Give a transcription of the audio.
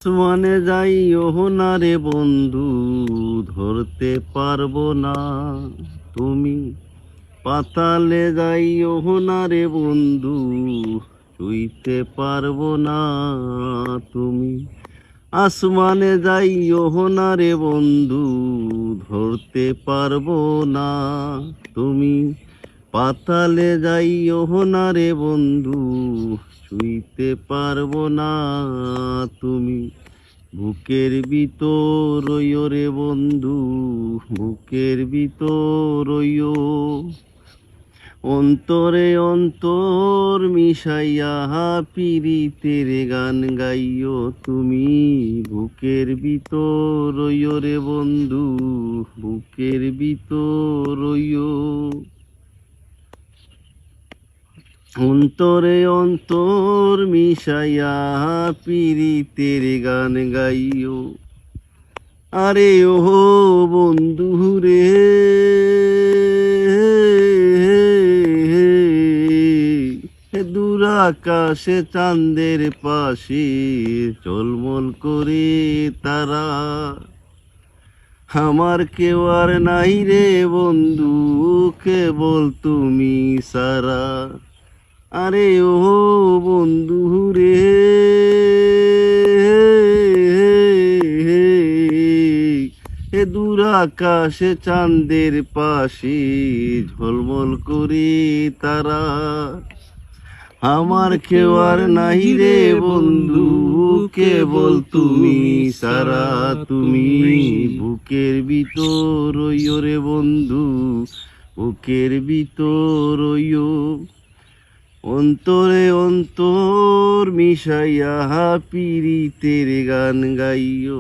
আসমানে যাইও না রে বন্ধু, ধরতে পারবো না তুমি। পাতালে যাইও না রে বন্ধু, ছুঁইতে পারবো না তুমি। আসমানে যাইও না রে বন্ধু, ধরতে পারবো না তুমি। পাতালে যাইও না রে বন্ধু, ছুঁইতে পারবো না তুমি। বুকের ভিতর রইও রে বন্ধু, বুকের ভিতর রইও। অন্তরে অন্তর মিশাইয়া পিরিতের গান গাইও তুমি। বুকের ভিতর রইও রে বন্ধু, বুকের ভিতর রইও। অন্তরে অন্তর মিশাইয়া পিরিতের গান গাইও। আরে ও বন্ধু রে, দূর আকাশে চাঁদের পাশে ঝলমল করে তারা। আমার কেউ আর নাই রে বন্ধু, কেবল তুমি সারা। আরে ও বন্ধু রে, দূর আকাশে চাঁদের পাশে ঝলমল করে তারা। আমার কেউ আর নাই রে বন্ধু, কেবল তুমি সারা তুমি। বুকের ভিতর রইও রে বন্ধু, বুকের ভিতর রইও। অন্তরে অন্তর মিশাইয়া পিরিতের গান গাইও।